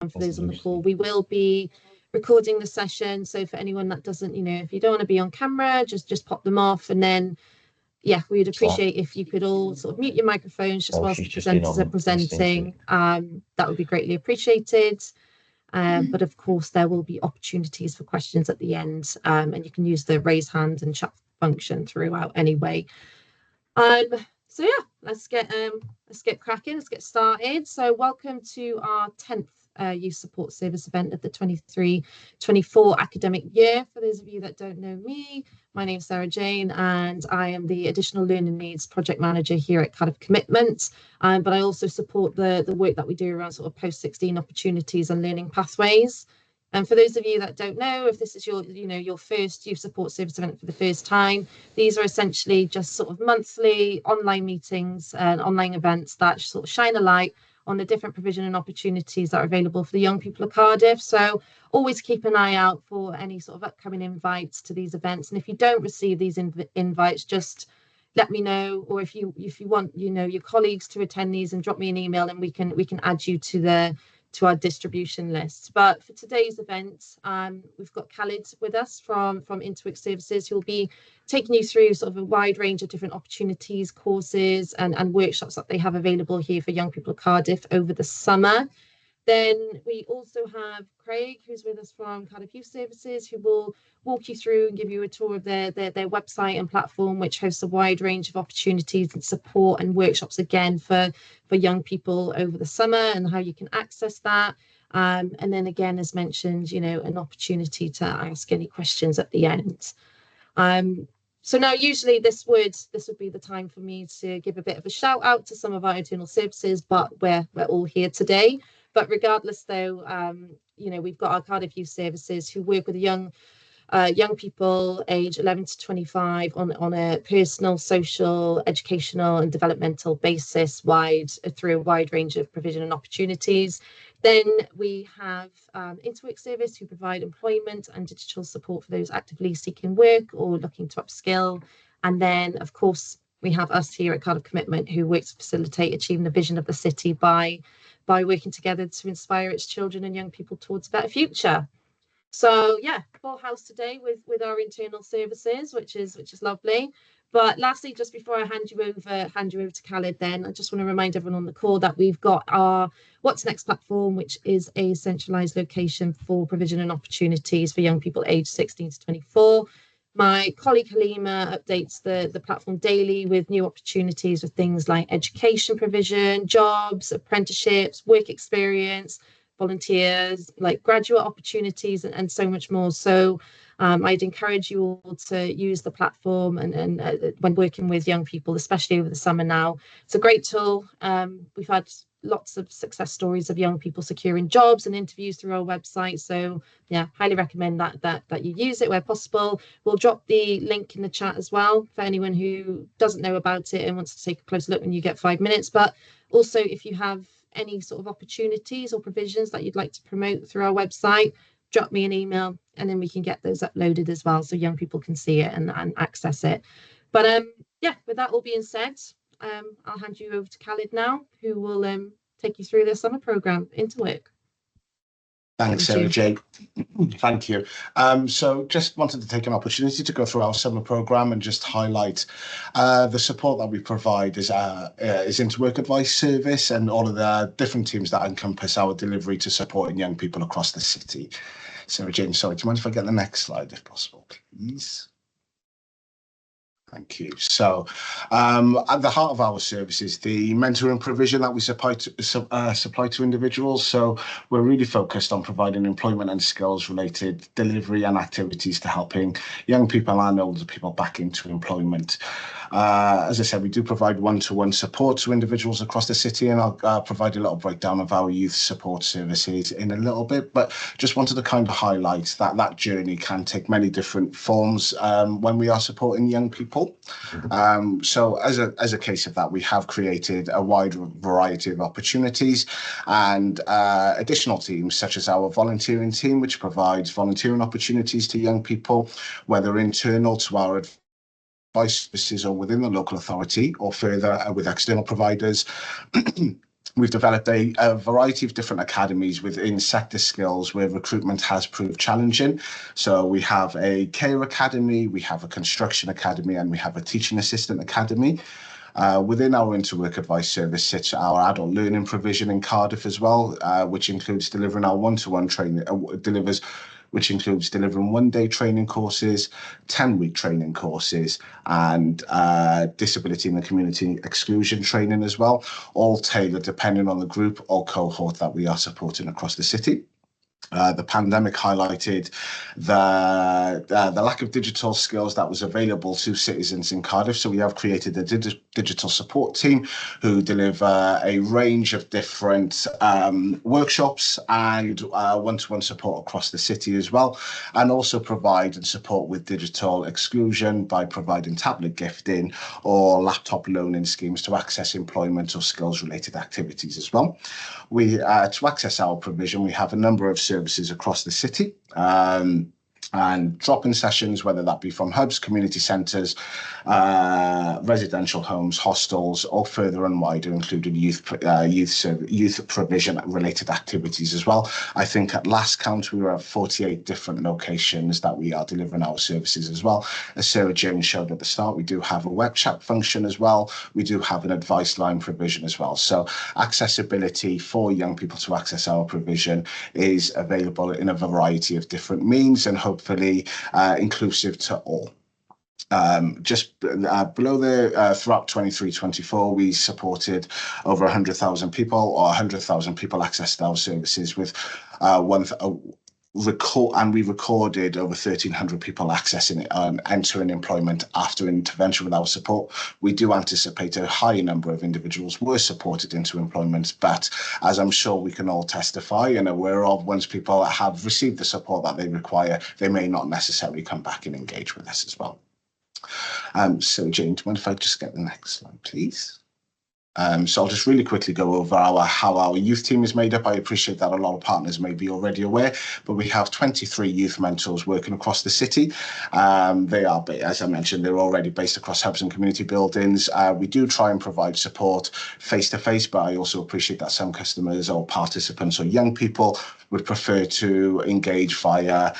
for those on the call. We will be recording the session, so for anyone that doesn't, if you don't want to be on camera, just pop them off, and then yeah, we would appreciate if you could all sort of mute your microphones just whilst the presenters are presenting. That would be greatly appreciated. But of course, there will be opportunities for questions at the end, and you can use the raise hand and chat function throughout anyway. So yeah, let's get cracking. Let's get started. So welcome to our 10th Youth Support Service event of the 23-24 academic year. For those of you that don't know me, my name's Sarah Jane, and I am the Additional Learning Needs Project Manager here at Cardiff Commitment. But I also support the work that we do around sort of post-16 opportunities and learning pathways. And for those of you that don't know, if this is your first youth support service event for the first time, these are essentially just sort of monthly online meetings and online events that sort of shine a light on the different provision and opportunities that are available for the young people of Cardiff. So always keep an eye out for any sort of upcoming invites to these events. And if you don't receive these invites, just let me know. Or if you want, your colleagues to attend these, and drop me an email, and we can add you to our distribution list. But for today's event, we've got Khalid with us from Interwork Services, who will be taking you through sort of a wide range of different opportunities, courses and workshops that they have available here for young people of Cardiff over the summer. Then we also have Craig, who's with us from Cardiff Youth Services, who will walk you through and give you a tour of their website and platform, which hosts a wide range of opportunities and support and workshops, again, for young people over the summer, and how you can access that. And then again, as mentioned, an opportunity to ask any questions at the end. So now, usually this would be the time for me to give a bit of a shout out to some of our internal services, but we're all here today. But regardless, though, we've got our Cardiff Youth Services, who work with young people aged 11 to 25 on a personal, social, educational and developmental basis through a wide range of provision and opportunities. Then we have Interwork Service, who provide employment and digital support for those actively seeking work or looking to upskill. And then, of course, we have us here at Cardiff Commitment, who works to facilitate achieving the vision of the city by working together to inspire its children and young people towards a better future. So yeah, full house today with our internal services, which is lovely. But lastly, just before I hand you over to Khalid, then I just want to remind everyone on the call that we've got our What's Next platform, which is a centralised location for provision and opportunities for young people aged 16 to 24. My colleague Halima updates the platform daily with new opportunities with things like education provision, jobs, apprenticeships, work experience, volunteers, like graduate opportunities, and so much more. So I'd encourage you all to use the platform and when working with young people, especially over the summer now. It's a great tool. We've had lots of success stories of young people securing jobs and interviews through our website. So yeah, highly recommend that you use it where possible. We'll drop the link in the chat as well for anyone who doesn't know about it and wants to take a closer look when you get 5 minutes. But also, if you have any sort of opportunities or provisions that you'd like to promote through our website, drop me an email, and then we can get those uploaded as well, so young people can see it and access it. But yeah, with that all being said, I'll hand you over to Khalid now, who will take you through the summer programme, Interwork. Thanks, Sarah Jane. Thank you. So just wanted to take an opportunity to go through our summer programme and just highlight the support that we provide is Interwork Advice Service and all of the different teams that encompass our delivery to supporting young people across the city. Sarah Jane, sorry, do you mind if I get the next slide, if possible, please? Thank you. So at the heart of our service is the mentoring provision that we supply to individuals. So we're really focused on providing employment and skills related delivery and activities to helping young people and older people back into employment. As I said, we do provide one-to-one support to individuals across the city, and I'll provide a little breakdown of our youth support services in a little bit, but just wanted to kind of highlight that journey can take many different forms when we are supporting young people. So as a case of that, we have created a wide variety of opportunities and additional teams, such as our volunteering team, which provides volunteering opportunities to young people, whether internal to our advice services or within the local authority, or further with external providers. We've developed a variety of different academies within sector skills where recruitment has proved challenging. So we have a care academy, we have a construction academy, and we have a teaching assistant academy. Within our Interwork Advice service sits our adult learning provision in Cardiff as well, which includes delivering our one-to-one training, which includes delivering one-day training courses, 10-week training courses, and disability and the community exclusion training as well, all tailored depending on the group or cohort that we are supporting across the city. The pandemic highlighted the lack of digital skills that was available to citizens in Cardiff. So we have created a digital support team who deliver a range of different workshops and one-to-one support across the city as well, and also provide and support with digital exclusion by providing tablet gifting or laptop loaning schemes to access employment or skills-related activities as well. We to access our provision, we have a number of services across the city. And drop-in sessions, whether that be from hubs, community centres, residential homes, hostels, or further and wider, including youth provision related activities as well. I think at last count we were at 48 different locations that we are delivering our services as well. As Sarah Jones showed at the start, we do have a web chat function as well. We do have an advice line provision as well. So accessibility for young people to access our provision is available in a variety of different means, and hopefully inclusive to all. Just below the throughout 23-24, we supported over 100,000 people, or 100,000 people accessed our services with we recorded over 1,300 people accessing it and entering employment after intervention with our support. We do anticipate a higher number of individuals were supported into employment, but as I'm sure we can all testify and aware of, once people have received the support that they require, they may not necessarily come back and engage with us as well. So Jane, do you mind if I just get the next slide, please? So I'll just really quickly go over how our youth team is made up. I appreciate that a lot of partners may be already aware, but we have 23 youth mentors working across the city. They are, as I mentioned, they're already based across hubs and community buildings. We do try and provide support face-to-face, but I also appreciate that some customers or participants or young people would prefer to engage via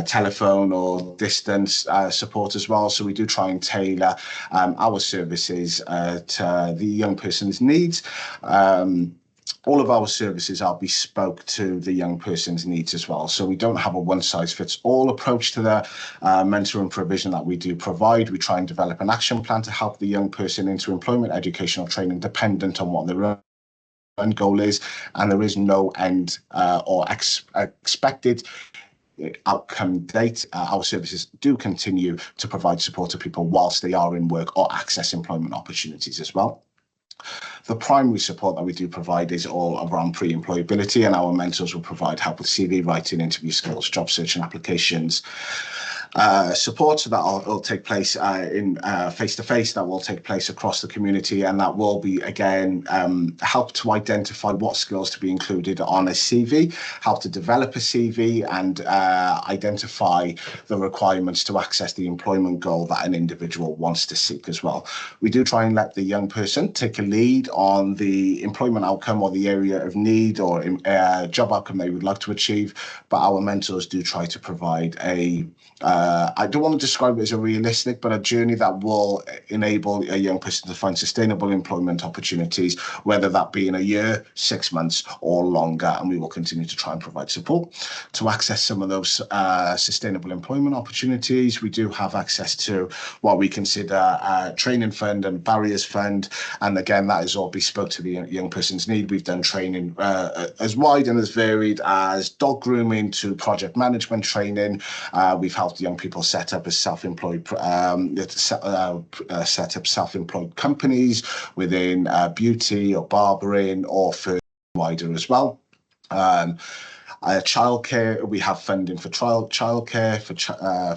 telephone or distance support as well. So we do try and tailor our services to the young person's needs. All of our services are bespoke to the young person's needs as well. So we don't have a one-size-fits-all approach to the mentoring provision that we do provide. We try and develop an action plan to help the young person into employment, educational training, dependent on what their end goal is, and there is no end or expected outcome date. Our services do continue to provide support to people whilst they are in work or access employment opportunities as well. The primary support that we do provide is all around pre-employability, and our mentors will provide help with CV writing, interview skills, job search and applications. Support, so that will take place in face-to-face, that will take place across the community, and that will be, again, help to identify what skills to be included on a CV, help to develop a CV, and identify the requirements to access the employment goal that an individual wants to seek as well. We do try and let the young person take a lead on the employment outcome or the area of need or job outcome they would like to achieve, but our mentors do try to provide I don't want to describe it as a realistic, but a journey that will enable a young person to find sustainable employment opportunities, whether that be in a year, 6 months, or longer. And we will continue to try and provide support to access some of those sustainable employment opportunities. We do have access to what we consider a training fund and barriers fund. And again, that is all bespoke to the young person's need. We've done training as wide and as varied as dog grooming to project management training. We've helped young people set up as self-employed, set up self-employed companies within beauty or barbering or further wider as well. Childcare, we have funding for childcare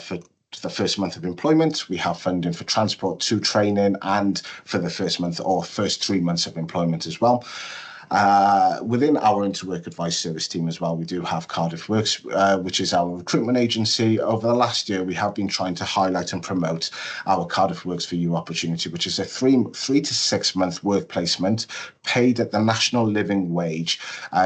for the first month of employment. We have funding for transport to training and for the first month or first 3 months of employment as well. Within our Interwork Advice Service team as well, we do have Cardiff Works, which is our recruitment agency. Over the last year, we have been trying to highlight and promote our Cardiff Works for You opportunity, which is a three to 6 month work placement paid at the national living wage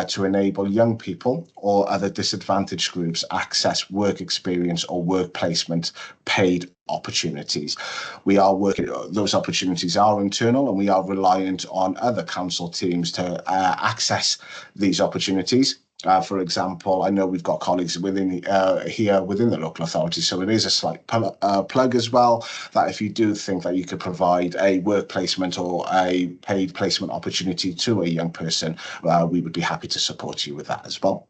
to enable young people or other disadvantaged groups access work experience or work placement paid opportunities. We are working, those opportunities are internal, and we are reliant on other council teams to access these opportunities. For example, I know we've got colleagues within here within the local authority, so it is a slight plug as well, that if you do think that you could provide a work placement or a paid placement opportunity to a young person, we would be happy to support you with that as well.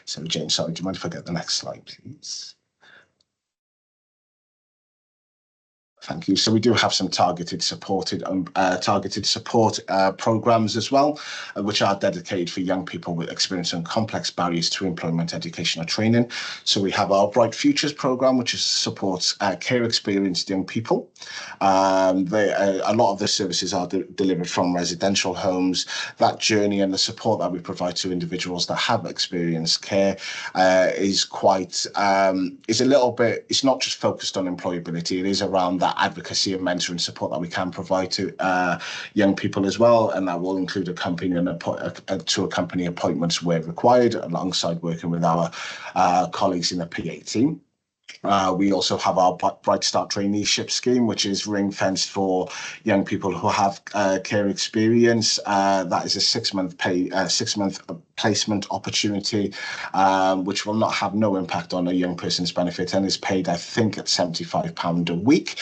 So James, sorry, do you mind if I get the next slide, please? Thank you. So we do have some targeted support programs as well, which are dedicated for young people with experiencing complex barriers to employment, education, or training. So we have our Bright Futures program, which supports care experienced young people. A lot of the services are delivered from residential homes. That journey and the support that we provide to individuals that have experienced care is quite is a little bit. It's not just focused on employability. It is around that advocacy and mentoring support that we can provide to young people as well, and that will include accompanying appointments where required, alongside working with our colleagues in the PA team. We also have our Bright Start traineeship scheme, which is ring-fenced for young people who have care experience. That is a 6 month placement opportunity, which will not have no impact on a young person's benefit, and is paid, I think, at £75 a week,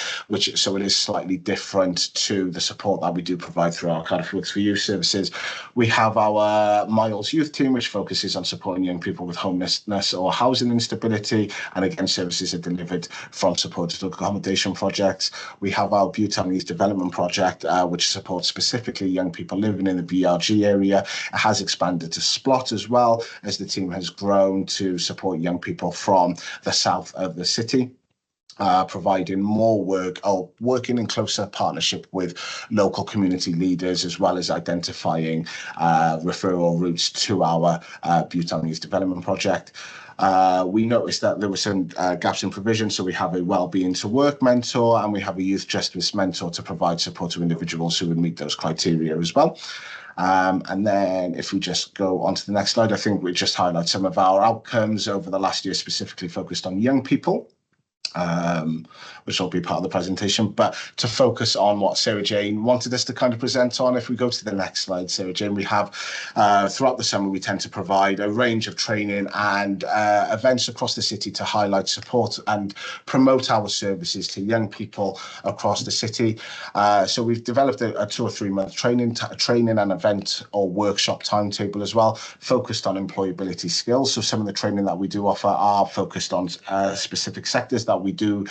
so it is slightly different to the support that we do provide through our Cardiff Works for You services. We have our Miles Youth team, which focuses on supporting young people with homelessness or housing instability, and again, services are delivered from supported accommodation projects. We have our Buttown Youth Development Project, which supports specifically young people living in the BRG area. It has expanded to Splot as well, as the team has grown to support young people from the south of the city. Providing more work or working in closer partnership with local community leaders, as well as identifying referral routes to our Buttown Youth Development Project. We noticed that there were some gaps in provision, so we have a wellbeing to work mentor, and we have a youth justice mentor to provide support to individuals who would meet those criteria as well. And then if we just go on to the next slide, I think we just highlight some of our outcomes over the last year, specifically focused on young people, which will be part of the presentation, but to focus on what Sarah Jane wanted us to kind of present on. If we go to the next slide, Sarah Jane, we have throughout the summer, we tend to provide a range of training and events across the city to highlight, support and promote our services to young people across the city. So we've developed a 2 or 3 month training and event or workshop timetable as well, focused on employability skills. So some of the training that we do offer are focused on specific sectors that we do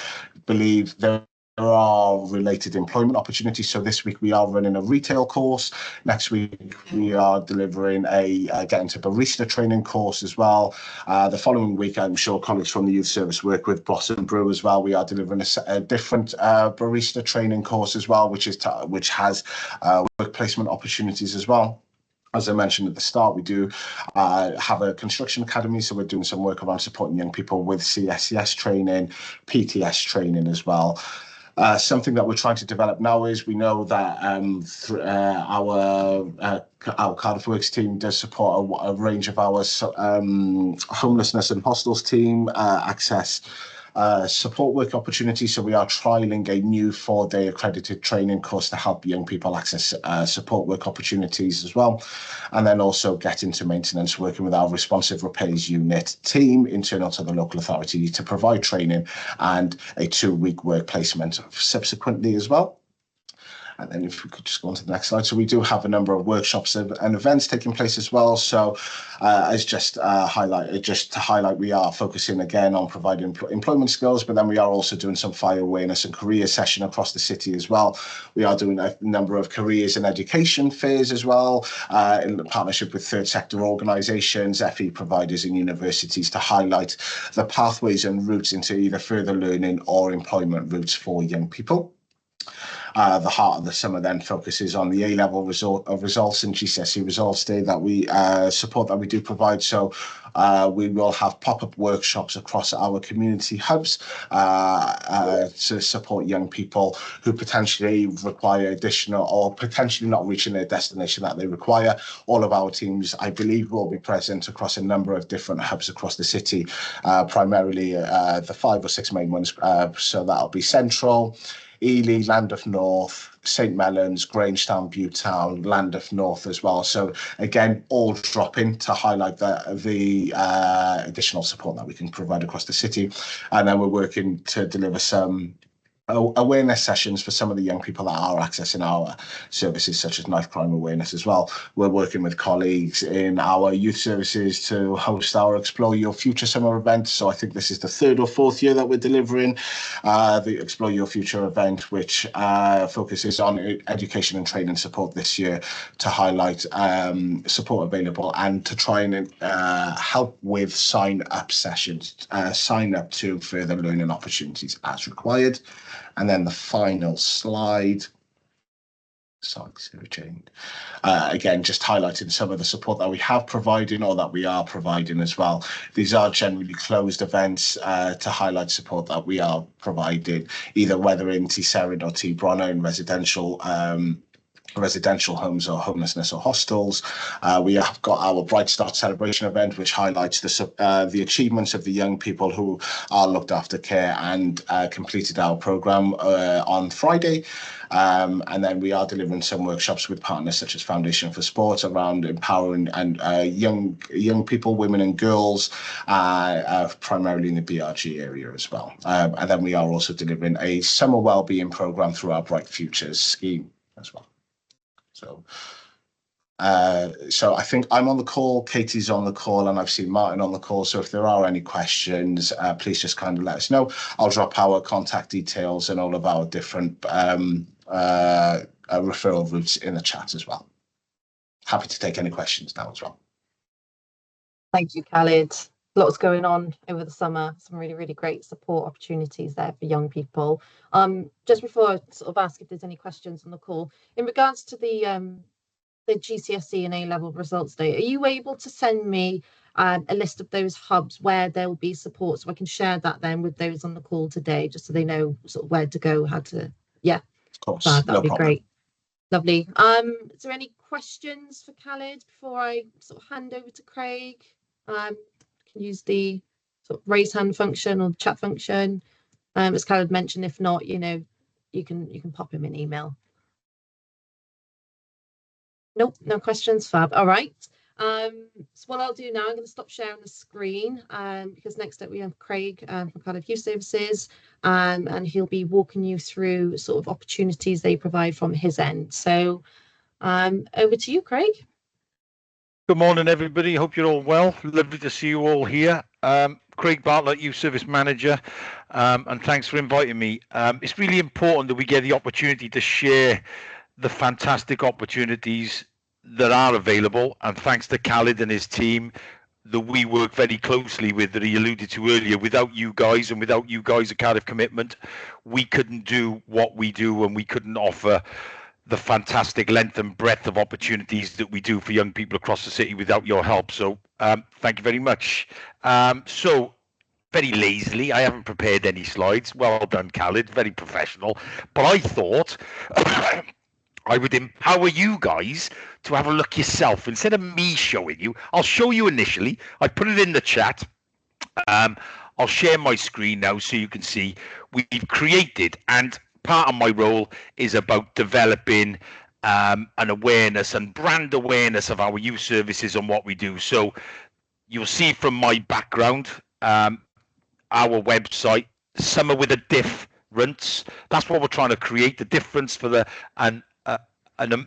believe there are related employment opportunities. So this week we are running a retail course. Next week we are delivering a get into barista training course as well. The following week, I'm sure colleagues from the youth service work with Blossom Brew as well. We are delivering a different barista training course as well, which has work placement opportunities as well. As I mentioned at the start, we do have a construction academy, so we're doing some work around supporting young people with CSCS training, PTS training as well. Something that we're trying to develop now is we know that our Cardiff Works team does support a range of our homelessness and hostels team access support work opportunities. So we are trialling a new 4-day accredited training course to help young people access support work opportunities as well. And then also get into maintenance, working with our responsive repairs unit team internal to the local authority to provide training and a 2-week work placement subsequently as well. And then if we could just go on to the next slide. So we do have a number of workshops and events taking place as well. So as just to highlight, we are focusing again on providing employment skills, but then we are also doing some fire awareness and career session across the city as well. We are doing a number of careers and education fairs as well, in partnership with third sector organisations, FE providers and universities, to highlight the pathways and routes into either further learning or employment routes for young people. The heart of the summer then focuses on the A-level results and GCSE results day that we support that we do provide. So we will have pop-up workshops across our community hubs to support young people who potentially require additional or potentially not reaching their destination that they require. All of our teams, I believe, will be present across a number of different hubs across the city, primarily the 5 or 6 main ones. So that'll be Central, Ely, Llandaff North, St Mellons, Grangetown, Butetown, Llandaff North as well. So again, all dropping to highlight the additional support that we can provide across the city. And then we're working to deliver some awareness sessions for some of the young people that are accessing our services, such as knife crime awareness as well. We're working with colleagues in our youth services to host our Explore Your Future summer event. So I think this is the 3rd or 4th year that we're delivering the Explore Your Future event, which focuses on education and training support this year to highlight support available and to try and help with sign-up sessions, sign up to further learning opportunities as required. And then the final slide. Sorry, again, just highlighting some of the support that we have provided or that we are providing as well. These are generally closed events to highlight support that we are providing, either whether in T Serin or T Bronner in residential homes or homelessness or hostels. We have got our Bright Start celebration event, which highlights the achievements of the young people who are looked after care and completed our programme on Friday. And then we are delivering some workshops with partners such as Foundation for Sport around empowering and young people, women and girls, primarily in the BRG area as well. And then we are also delivering a summer wellbeing programme through our Bright Futures scheme as well. So I think I'm on the call, Katie's on the call, and I've seen Martin on the call. So if there are any questions, please just kind of let us know. I'll drop our contact details and all of our different referral routes in the chat as well. Happy to take any questions now as well. Thank you, Khalid. Lots going on over the summer, some really, really great support opportunities there for young people. Just before I sort of ask if there's any questions on the call, in regards to the GCSE and A-level results day, are you able to send me a list of those hubs where there will be support, so I can share that then with those on the call today, just so they know sort of where to go, how to, yeah. Of course, that'd be great. Lovely. Is there any questions for Khalid before I sort of hand over to Craig? Use the sort of raise hand function or chat function, as Khalid mentioned. If not, you can pop him an email. Nope, no questions. Fab. All right. So what I'll do now, I'm going to stop sharing the screen because next up we have Craig from Cardiff Youth Services, and he'll be walking you through sort of opportunities they provide from his end. So over to you, Craig. Good morning, everybody. Hope you're all well. Lovely to see you all here. Craig Bartlett, Youth Service Manager, and thanks for inviting me. It's really important that we get the opportunity to share the fantastic opportunities that are available, and thanks to Khalid and his team that we work very closely with, that he alluded to earlier. Without you guys and without you guys at Cardiff Commitment, we couldn't do what we do, and we couldn't offer the fantastic length and breadth of opportunities that we do for young people across the city without your help. So thank you very much. So very lazily, I haven't prepared any slides. Well done, Khalid, very professional. But I thought I would empower you guys to have a look yourself. Instead of me showing you, I'll show you initially. I put it in the chat. I'll share my screen now so you can see we've created, and part of my role is about developing an awareness and brand awareness of our youth services and what we do. So you'll see from my background, our website, Summer with a Difference. That's what we're trying to create, the difference for an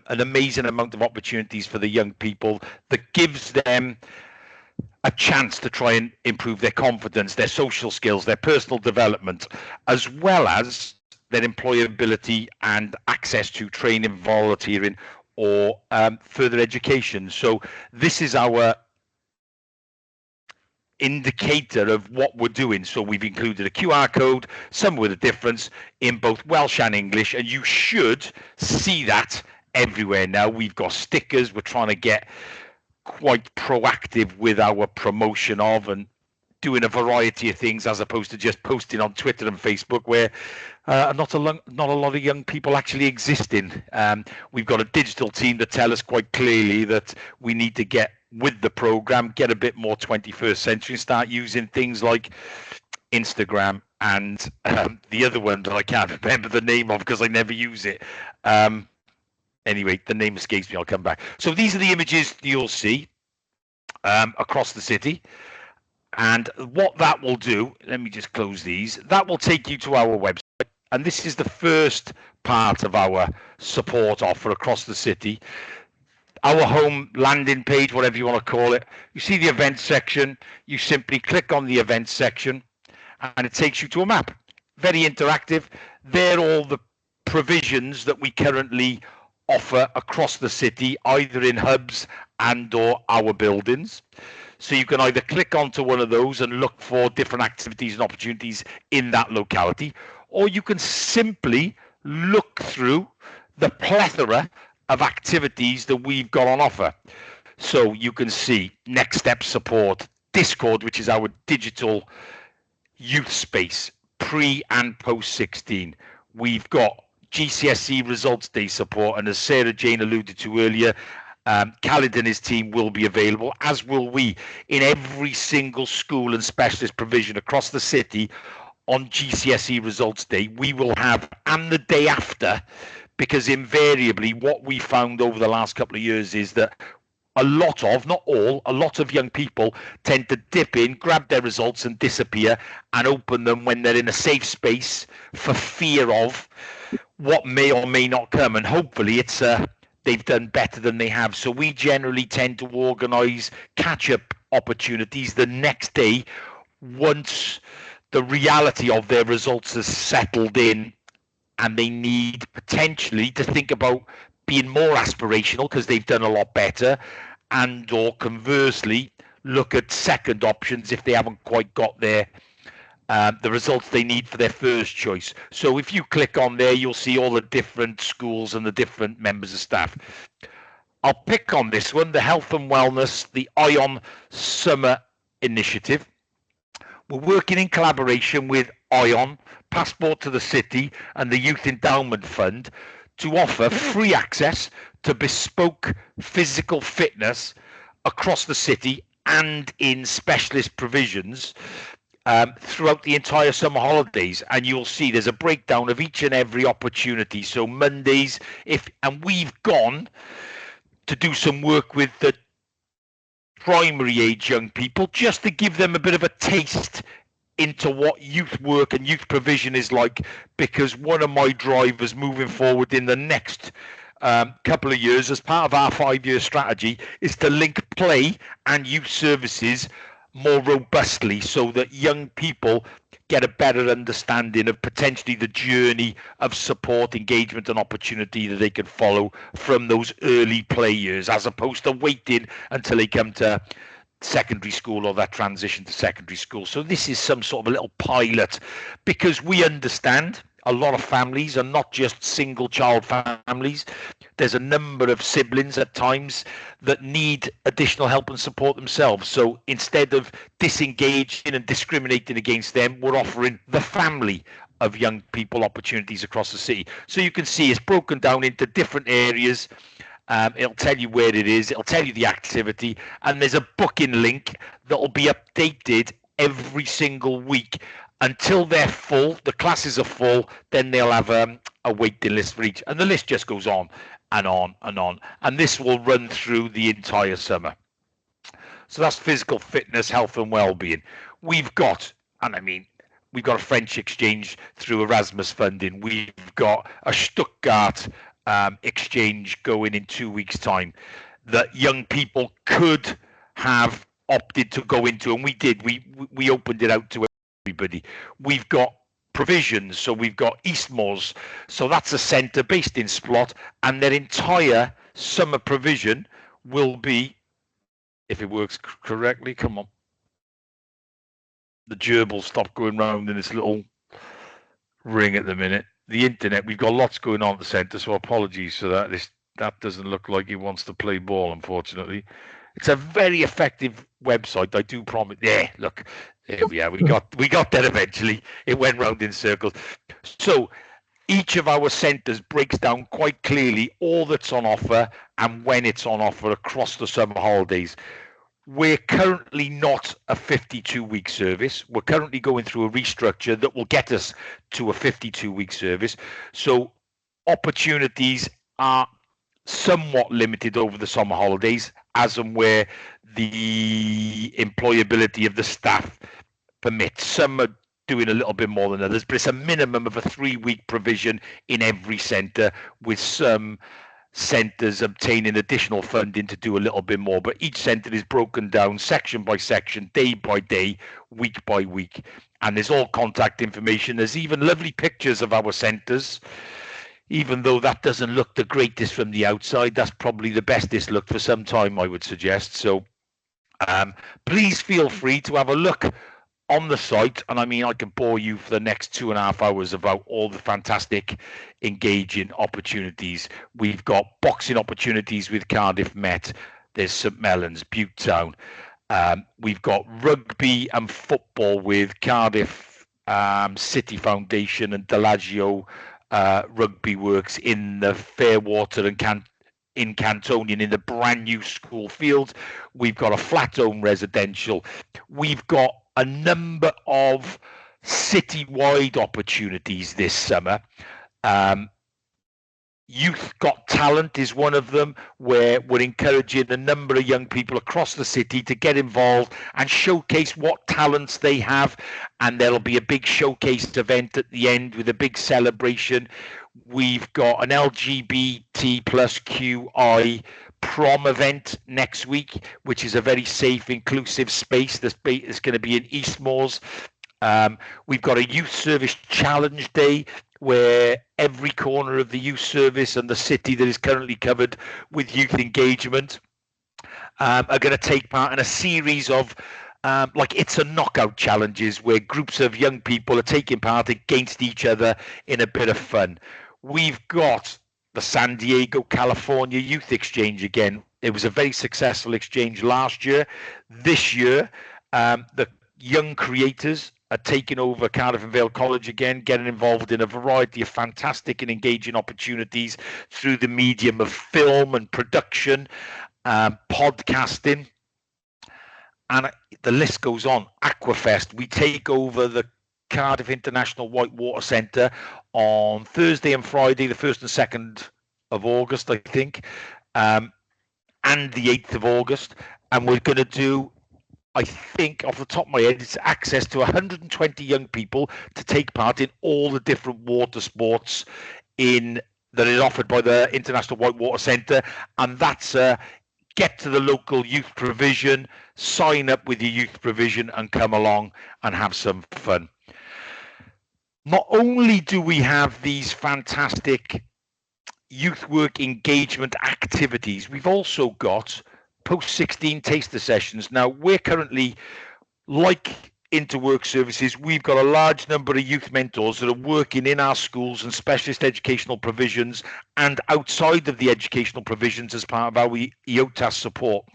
amazing amount of opportunities for the young people that gives them a chance to try and improve their confidence, their social skills, their personal development, as well as their employability and access to training, volunteering, or further education. So this is our indicator of what we're doing. So we've included a QR code, some with a difference, in both Welsh and English, and you should see that everywhere now. We've got stickers. We're trying to get quite proactive with our promotion of and doing a variety of things as opposed to just posting on Twitter and Facebook, where not a lot of young people actually exist in. We've got a digital team that tell us quite clearly that we need to get with the program, get a bit more 21st century, and start using things like Instagram and the other one that I can't remember the name of because I never use it. Anyway, the name escapes me. I'll come back. So these are the images you'll see across the city. And what that will do, let me just close these, that will take you to our website. And this is the first part of our support offer across the city. Our home landing page, whatever you want to call it. You see the events section. You simply click on the events section and it takes you to a map. Very interactive. They're all the provisions that we currently offer across the city, either in hubs and or our buildings. So you can either click onto one of those and look for different activities and opportunities in that locality, or you can simply look through the plethora of activities that we've got on offer. So you can see Next Step support, Discord, which is our digital youth space, pre and post 16. We've got GCSE results day support, and as Sarah Jane alluded to earlier, Khalid and his team will be available, as will we, in every single school and specialist provision across the city on GCSE results day. We will have, and the day after, because invariably what we found over the last couple of years is that a lot of, not all, a lot of young people tend to dip in, grab their results and disappear and open them when they're in a safe space for fear of what may or may not come. And hopefully it's they've done better than they have. So we generally tend to organise catch-up opportunities the next day once the reality of their results has settled in and they need potentially to think about being more aspirational because they've done a lot better, and or conversely look at second options if they haven't quite got their the results they need for their first choice. So if you click on there, you'll see all the different schools and the different members of staff. I'll pick on this one, the health and wellness, the ION Summer Initiative. We're working in collaboration with ION, Passport to the City, and the Youth Endowment Fund to offer free access to bespoke physical fitness across the city and in specialist provisions throughout the entire summer holidays. And you'll see there's a breakdown of each and every opportunity. So Mondays, and we've gone to do some work with the primary age young people just to give them a bit of a taste into what youth work and youth provision is like, because one of my drivers moving forward in the next couple of years as part of our 5-year strategy is to link play and youth services more robustly so that young people get a better understanding of potentially the journey of support, engagement and opportunity that they can follow from those early play years, as opposed to waiting until they come to secondary school or that transition to secondary school. So this is some sort of a little pilot, because we understand a lot of families are not just single child families. There's a number of siblings at times that need additional help and support themselves. So instead of disengaging and discriminating against them, we're offering the family of young people opportunities across the city. So you can see it's broken down into different areas. It'll tell you where it is. It'll tell you the activity. And there's a booking link that will be updated every single week until they're full. The classes are full. Then they'll have a waiting list for each. And the list just goes on and on and on. And this will run through the entire summer. So that's physical fitness, health and well-being. We've got a French exchange through Erasmus funding. We've got a Stuttgart exchange going in 2 weeks' time that young people could have opted to go into, and we did. We opened it out to everybody. We've got provisions, so we've got Eastmoors, so that's a centre based in Splot, and their entire summer provision will be, if it works correctly, come on, the gerbil stop going round in this little ring at the minute. The internet, we've got lots going on at the centre, so apologies for that. That doesn't look like it wants to play ball, unfortunately. It's a very effective website, I do promise. Yeah, look, there we are. We got there eventually. It went round in circles. So each of our centres breaks down quite clearly all that's on offer and when it's on offer across the summer holidays. We're currently not a 52-week service. We're currently going through a restructure that will get us to a 52-week service. So opportunities are somewhat limited over the summer holidays, as and where the employability of the staff permits. Some are doing a little bit more than others, but it's a minimum of a 3-week provision in every centre, with some centres obtaining additional funding to do a little bit more. But each centre is broken down section by section, day by day, week by week, and there's all contact information. There's even lovely pictures of our centres. Even though that doesn't look the greatest from the outside, that's probably the best it's looked for some time, I would suggest. So please feel free to have a look on the site, and I mean, I can bore you for the next 2.5 hours about all the fantastic engaging opportunities. We've got boxing opportunities with Cardiff Met. There's St Mellons, Bute Town. We've got rugby and football with Cardiff City Foundation and Delagio Rugby Works in the Fairwater and in Cantonian in the brand new school field. We've got a flat home residential. We've got a number of citywide opportunities this summer. Youth Got Talent is one of them, where we're encouraging a number of young people across the city to get involved and showcase what talents they have. And there'll be a big showcase event at the end with a big celebration. We've got an LGBT plus QI prom event next week, which is a very safe, inclusive space. This is going to be in Eastmoors. We've got a youth service challenge day, where every corner of the youth service and the city that is currently covered with youth engagement are going to take part in a series of like It's a Knockout challenges, where groups of young people are taking part against each other in a bit of fun. We've got the San Diego, California Youth Exchange again. It was a very successful exchange last year. This year, the young creators are taking over Cardiff and Vale College again, getting involved in a variety of fantastic and engaging opportunities through the medium of film and production, podcasting, and the list goes on. Aquafest, we take over the Cardiff International Whitewater Centre on Thursday and Friday, the 1st and 2nd of August, I think, and the 8th of August. And we're going to do, I think, off the top of my head, it's access to 120 young people to take part in all the different water sports that is offered by the International Whitewater Centre. And that's get to the local youth provision, sign up with your youth provision and come along and have some fun. Not only do we have these fantastic youth work engagement activities, we've also got post-16 taster sessions. Now, we're currently, like Interwork Services, we've got a large number of youth mentors that are working in our schools and specialist educational provisions and outside of the educational provisions as part of our EOTAS support.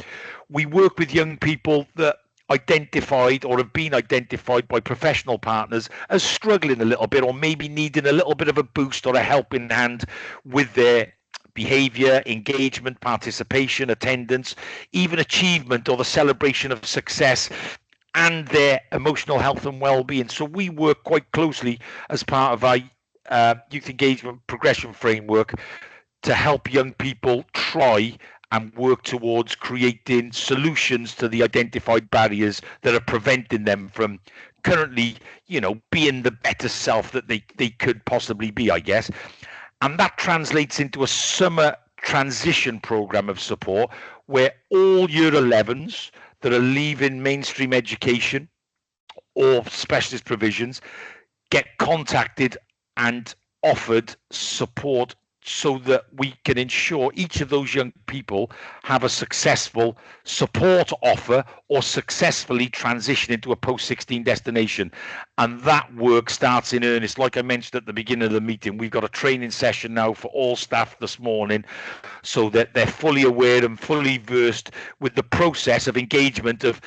We work with young people that identified or have been identified by professional partners as struggling a little bit, or maybe needing a little bit of a boost or a helping hand with their behavior, engagement, participation, attendance, even achievement or the celebration of success, and their emotional health and well-being. So we work quite closely as part of our youth engagement progression framework to help young people try and work towards creating solutions to the identified barriers that are preventing them from currently, being the better self that they could possibly be, I guess. And that translates into a summer transition program of support, where all year 11s that are leaving mainstream education or specialist provisions get contacted and offered support so that we can ensure each of those young people have a successful support offer or successfully transition into a post-16 destination. And that work starts in earnest. Like I mentioned at the beginning of the meeting, we've got a training session now for all staff this morning so that they're fully aware and fully versed with the process of engagement of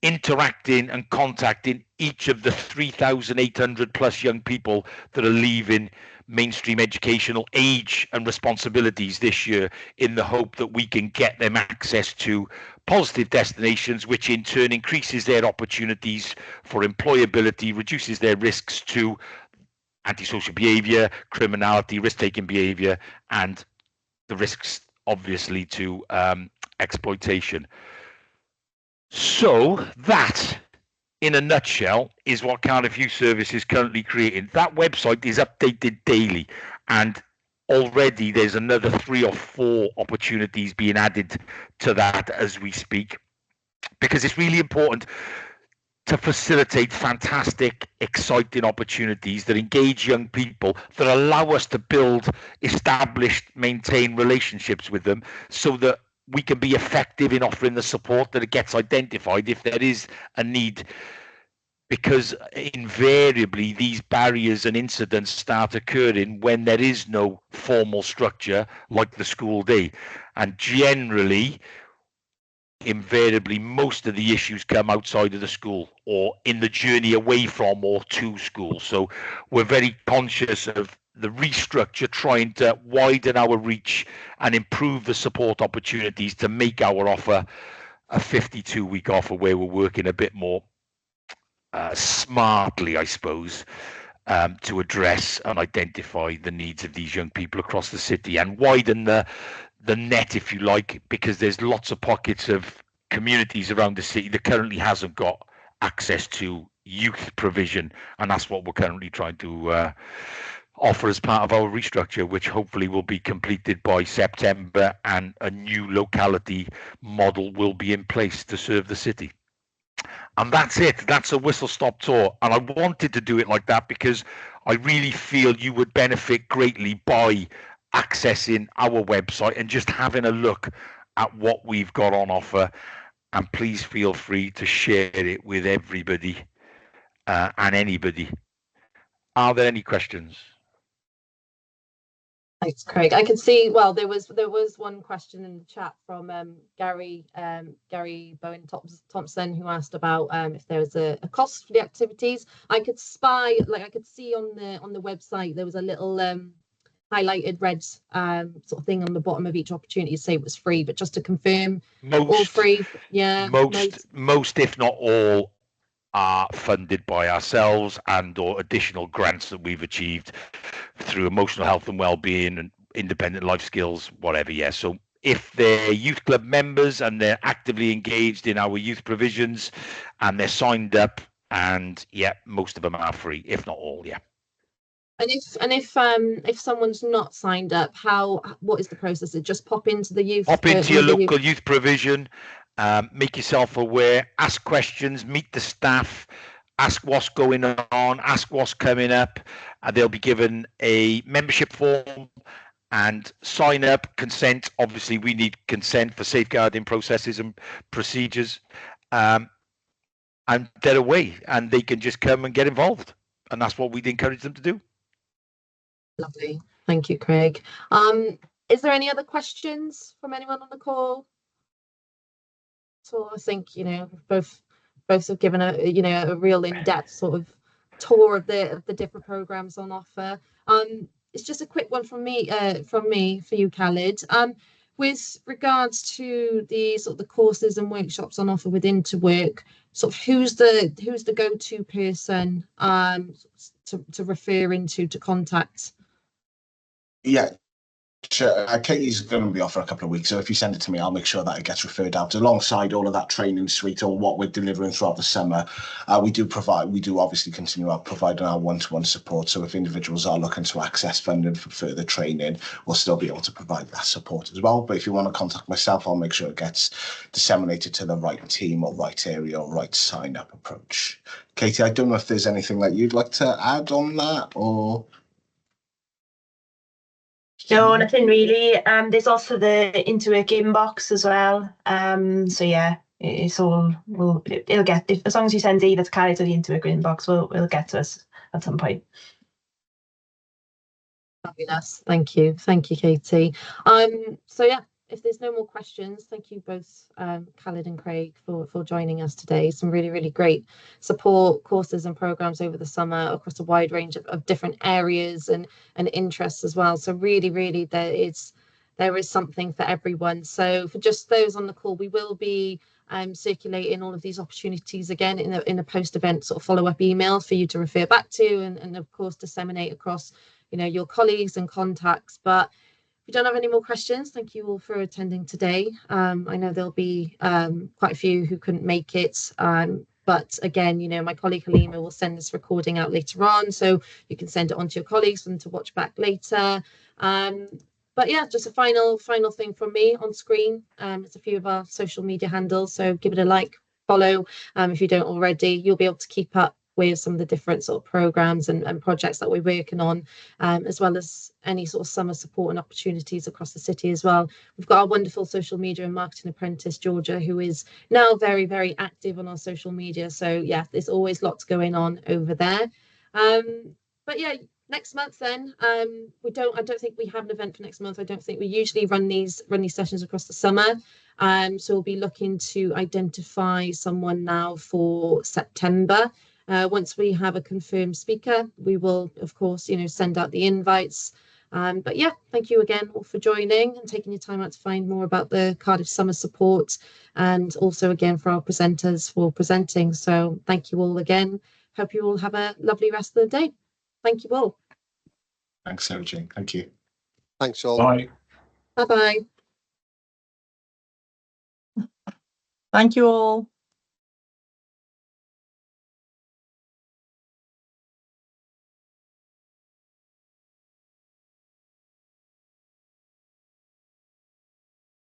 interacting and contacting each of the 3,800 plus young people that are leaving mainstream educational age and responsibilities this year, in the hope that we can get them access to positive destinations, which in turn increases their opportunities for employability, reduces their risks to antisocial behavior, criminality, risk-taking behavior, and the risks obviously to exploitation. So that, in a nutshell, is what Cardiff Youth Service is currently creating. That website is updated daily, and already there's another 3 or 4 opportunities being added to that as we speak, because it's really important to facilitate fantastic, exciting opportunities that engage young people, that allow us to build, established, maintain relationships with them, so that we can be effective in offering the support that it gets identified if there is a need. Because invariably these barriers and incidents start occurring when there is no formal structure like the school day. And generally, invariably, most of the issues come outside of the school or in the journey away from or to school. So we're very conscious of the restructure, trying to widen our reach and improve the support opportunities to make our offer a 52-week offer where we're working a bit more smartly, I suppose, to address and identify the needs of these young people across the city and widen the net, if you like, because there's lots of pockets of communities around the city that currently hasn't got access to youth provision, and that's what we're currently trying to offer as part of our restructure, which hopefully will be completed by September, and a new locality model will be in place to serve the city. And that's it. That's a whistle-stop tour. And I wanted to do it like that because I really feel you would benefit greatly by accessing our website and just having a look at what we've got on offer. And please feel free to share it with everybody and anybody. Are there any questions? Thanks, Craig. I can see, well, there was one question in the chat from Gary Bowen Thompson, who asked about if there was a cost for the activities. I could see on the website there was a little highlighted red sort of thing on the bottom of each opportunity to say it was free, but just to confirm, all free. Yeah, most if not all are funded by ourselves and or additional grants that we've achieved through emotional health and well-being and independent life skills, whatever. Yeah, so if they're youth club members and they're actively engaged in our youth provisions and they're signed up, and yeah, most of them are free, if not all. Yeah. And if someone's not signed up, what is the process? It just pop into your local youth provision, make yourself aware, ask questions, meet the staff, ask what's going on, ask what's coming up. They'll be given a membership form and sign up, consent. Obviously, we need consent for safeguarding processes and procedures. And they're away and they can just come and get involved. And that's what we'd encourage them to do. Lovely. Thank you, Craig. Is there any other questions from anyone on the call? So I think, both have given a real in-depth sort of tour of the different programs on offer. It's just a quick one from me for you, Khalid. With regards to the sort of the courses and workshops on offer within To Work, sort of who's the go-to person to refer into, to contact? Yeah, sure. Katie's going to be off for a couple of weeks, so if you send it to me, I'll make sure that it gets referred out alongside all of that training suite or what we're delivering throughout the summer. We do obviously continue providing our one-to-one support. So if individuals are looking to access funding for further training, we'll still be able to provide that support as well. But if you want to contact myself, I'll make sure it gets disseminated to the right team or right area or right sign-up approach. Katie, I don't know if there's anything that you'd like to add on that, or No, nothing really. There's also the Interwork inbox as well. So yeah, it's all it'll get, if as long as you send either to Cardiff or the Interwork inbox, will get to us at some point. Fabulous. Thank you, Katie. So yeah, if there's no more questions, thank you both, Khaled and Craig, for joining us today. Some really great support courses and programs over the summer across a wide range of different areas and interests as well. So really there is something for everyone. So for just those on the call, we will be circulating all of these opportunities again in a post-event sort of follow-up email for you to refer back to and of course disseminate across your colleagues and contacts. But if you don't have any more questions, thank you all for attending today. I know there'll be quite a few who couldn't make it, but again, my colleague Halima will send this recording out later on, so you can send it on to your colleagues for them to watch back later. But yeah, just a final thing from me on screen. It's a few of our social media handles, so give it a like, follow if you don't already. You'll be able to keep up with some of the different sort of programs and projects that we're working on, as well as any sort of summer support and opportunities across the city as well. We've got our wonderful social media and marketing apprentice, Georgia, who is now very active on our social media. So yeah, there's always lots going on over there. But yeah, next month then, I don't think we have an event for next month. I don't think we usually run these sessions across the summer. So we'll be looking to identify someone now for September. Once we have a confirmed speaker, we will, of course, send out the invites. But yeah, thank you again all for joining and taking your time out to find more about the Cardiff Summer Support, and also again for our presenters for presenting. So thank you all again. Hope you all have a lovely rest of the day. Thank you all. Thanks, Sarah Jane. Thank you. Thanks all. Bye. Bye-bye. Thank you all.